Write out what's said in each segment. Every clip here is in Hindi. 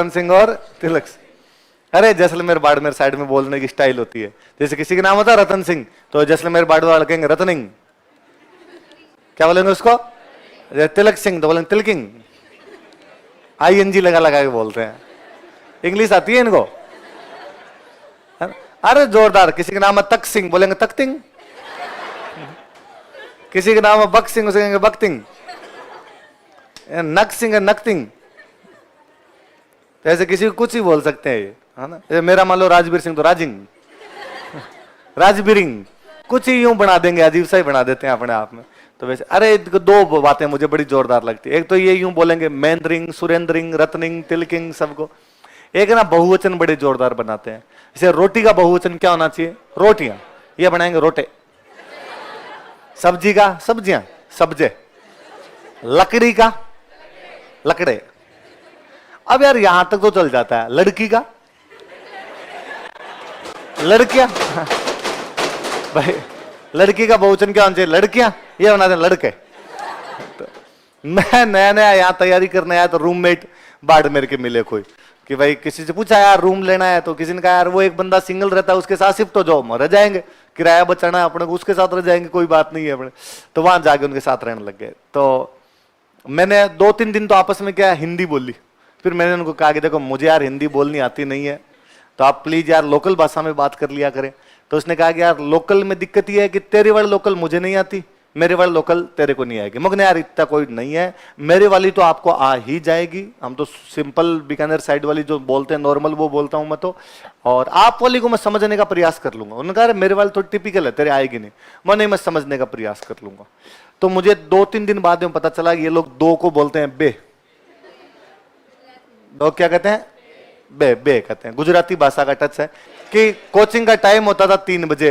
रतन सिंह और तिलक सिंह। अरे जैसलमेर बाड़मेर साइड में बोलने की स्टाइल होती है, जैसे किसी का नाम होता है रतन सिंह तो जैसलमेर बाड़मेर वाले कहेंगे रतनिंग, क्या बोलेंगे उसको? तिलक सिंह तो बोलेंगे तिलकिंग, ING लगा लगा के बोलते हैं। इंग्लिश आती है इनको? अरे जोरदार। किसी का नाम है तक सिंह बोलेंगे तख्तिंग, किसी का नाम है बक सिंह उसे कहेंगे बक्तिंग, नक सिंह है नकतिंग। ऐसे किसी को कुछ ही बोल सकते हैं ये, है ना। मेरा मान लो राजवीर सिंह तो राजिंग, राजबीरिंग, कुछ ही यूं बना देंगे, अजीब सा ही बना देते हैं अपने आप में। तो वैसे अरे दो बातें मुझे बड़ी जोरदार लगती है। एक तो ये यूं बोलेंगे महेंद्रिंग, सुरेंद्रिंग, रत्निंग, तिलकिंग सबको। एक ना बहुवचन बड़े जोरदार बनाते हैं। जैसे रोटी का बहुवचन क्या होना चाहिए? रोटियां, ये बनाएंगे रोटे। सब्जी का सब्जियां, सब्जे। लकड़ी का लकड़े। अब यार यहां तक तो चल जाता है। लड़की का लड़कियां भाई, लड़की का बहुवचन क्या होना चाहिए? लड़कियां, ये बनाते हैं लड़के। तो मैं नया नया यहां तैयारी करने आया तो रूममेट बाड़मेर के मिले कोई, कि भाई किसी से पूछा यार रूम लेना है, तो किसी ने कहा यार वो एक बंदा सिंगल रहता है उसके साथ शिफ्ट हो जाओ, रह जाएंगे, किराया बचाना है अपने को, उसके साथ रह जाएंगे, कोई बात नहीं है अपने। तो वहां जाके उनके साथ रहने लग गए। तो मैंने 2-3 दिन तो आपस में क्या हिंदी बोली। फिर मैंने उनको कहा कि देखो मुझे यार हिंदी बोलनी आती नहीं है, तो आप प्लीज यार लोकल भाषा में बात कर लिया करें। तो उसने कहा कि यार लोकल में दिक्कत ये है कि तेरी वाली लोकल मुझे नहीं आती, मेरे वाली लोकल तेरे को नहीं आएगी। मगर यार इतना कोई नहीं है, मेरे वाली तो आपको आ ही जाएगी। हम तो सिंपल बीकानेर साइड वाली जो बोलते हैं नॉर्मल वो बोलता हूं मैं तो, और आप वाली को मैं समझने का प्रयास कर लूंगा। उन्होंने कहा मेरे वाली तो टिपिकल है, तेरे आएगी नहीं। मैं समझने का प्रयास कर लूंगा। तो मुझे 2-3 दिन बाद में पता चला कि ये लोग दो को बोलते हैं बे। लोग क्या कहते हैं? बे बे कहते हैं। गुजराती भाषा का टच है। कि कोचिंग का टाइम होता था 3 बजे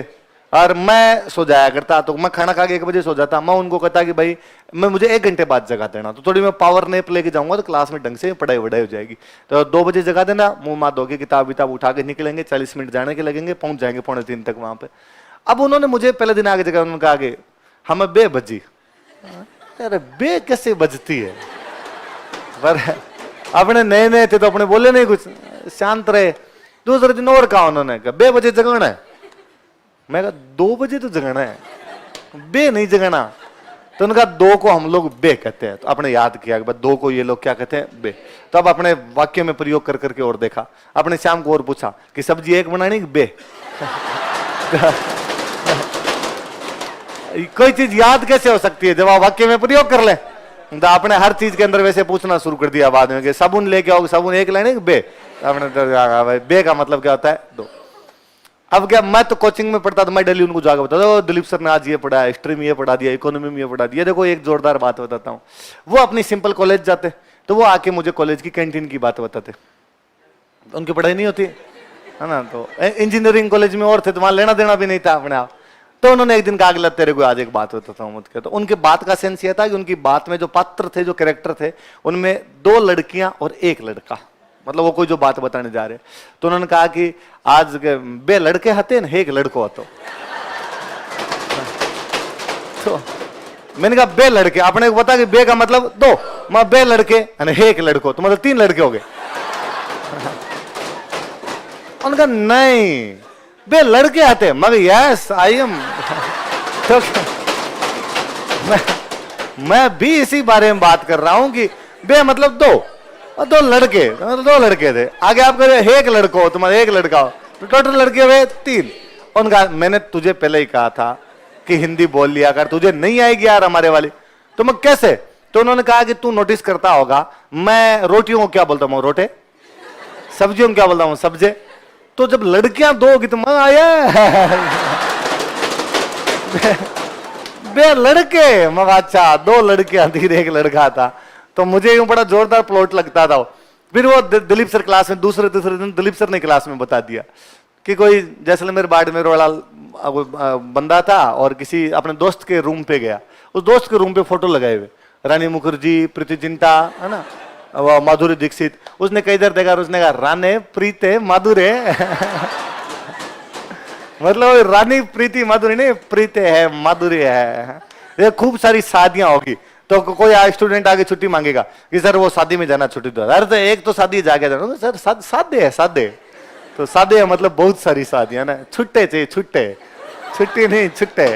और मैं सो जाया करता, तो मैं खाना खा के 1 बजे सो जाता। मैं उनको कहता कि भाई मुझे 1 घंटे बाद जगा देना, तो थोड़ी मैं पावर नैप लेके जाऊंगा तो क्लास में ढंग से पढ़ाई वढ़ाई हो जाएगी। तो 2 बजे जगा देना, मुंह माथ धो के किताब विताब उठा के निकलेंगे, 40 मिनट जाने के लगेंगे, पहुंच जाएंगे 2:45 तक वहां पे। अब उन्होंने मुझे पहले दिन आगे जगह, उन्होंने कहा कि हमें बे बजी। अरे बे कैसे बजती है? पर अपने नए नए थे तो अपने बोले नहीं कुछ, शांत रहे। दूसरे दिन और कहा उन्होंने, कहा 2 बजे जगाना है। मैं कहा 2 बजे तो जगाना है, बे नहीं जगाना। तो उन्होंने कहा 2 को हम लोग बे कहते हैं। तो आपने याद किया कि 2 को ये लोग क्या कहते हैं? बे। तो अब अपने वाक्य में प्रयोग कर करके और देखा। अपने श्याम को और पूछा कि सब्जी एक बनानी बे? कोई चीज याद कैसे हो सकती है जब आप वाक्य में प्रयोग कर ले? तो आपने हर चीज के अंदर वैसे पूछना शुरू कर दिया बाद में कि साबुन लेके आओगे, साबुन एक लेने बे? आपने तो बे का मतलब क्या होता है? 2। अब क्या, मैं तो कोचिंग में पढ़ता था, मैं डेली उनको जाकर बताता था दिलीप सर ने आज ये पढ़ा, हिस्ट्री में ये पढ़ा दिया, इकोनॉमी में ये पढ़ा दिया। देखो एक जोरदार बात बताता हूँ। वो अपनी सिंपल कॉलेज जाते तो वो आके मुझे कॉलेज की कैंटीन की बात बताते। उनकी पढ़ाई नहीं होती है ना। तो इंजीनियरिंग कॉलेज में और थे तो वहां लेना देना भी नहीं था अपने आप। तो उन्होंने एक दिन कहा कि तेरे को आज एक बात बताता हूँ मुझे। तो उनके बात का सेंस ये था कि उनकी बात में जो पात्र थे, जो कैरेक्टर थे, उनमें 2 लड़कियां और 1 लड़का, मतलब वो कोई जो बात बताने जा रहे। तो उन्होंने कहा कि आज के 2 लड़के हते न 1 लड़को हतो। तो मैंने कहा 2 लड़के, आपने को पता कि 2 का मतलब 2, मैं 2 लड़के 1 लड़को, तो मतलब 3 लड़के हो गए। उनका नहीं 2 लड़के आते, मगर यस आई एम। तो मैं भी इसी बारे में बात कर रहा हूं कि 2 मतलब 2 और 2 लड़के, मतलब 2 लड़के थे। आगे आप कह रहे 1 लड़को, तुम्हारा 1 लड़का हो, तो टोटल लड़के हुए 3। उनका मैंने तुझे पहले ही कहा था कि हिंदी बोल लिया कर, तुझे नहीं आएगी यार हमारे वाली। तो मैं कैसे? तो उन्होंने कहा कि तू नोटिस करता होगा, मैं रोटियों को क्या बोलता हूँ? रोटे। सब्जियों को क्या बोलता हूँ? सब्जे। तो जब लड़कियां 2 होगी तो मैं आया 2 लड़के, मगर अच्छा 2 लड़कियां थी, 1 लड़का था। तो मुझे यूं बड़ा जोरदार प्लॉट लगता था। फिर वो दिलीप सर क्लास में दूसरे दिन दिलीप सर ने क्लास में बता दिया कि कोई जैसलमेर बाड़मेर वाला बंदा था और किसी अपने दोस्त के रूम पे गया। उस दोस्त के रूम पे फोटो लगाए हुए रानी मुखर्जी, प्रीति जिंटा, है ना, माधुरी दीक्षित। उसने कई देर देखा, उसने कहा राने प्रीते माधुरे मतलब रानी प्रीति माधुरी नहीं, प्रीते है माधुरी है। ये खूब सारी शादियां होगी। तो कोई स्टूडेंट आगे छुट्टी मांगेगा कि सर वो शादी में जाना, छुट्टी दो। अरे तो एक तो शादी जाके जाना सर, सादे है सादे। तो सादे है मतलब बहुत सारी शादियां ना, छुट्टे चाहिए, छुट्टे, छुट्टी नहीं छुट्टे।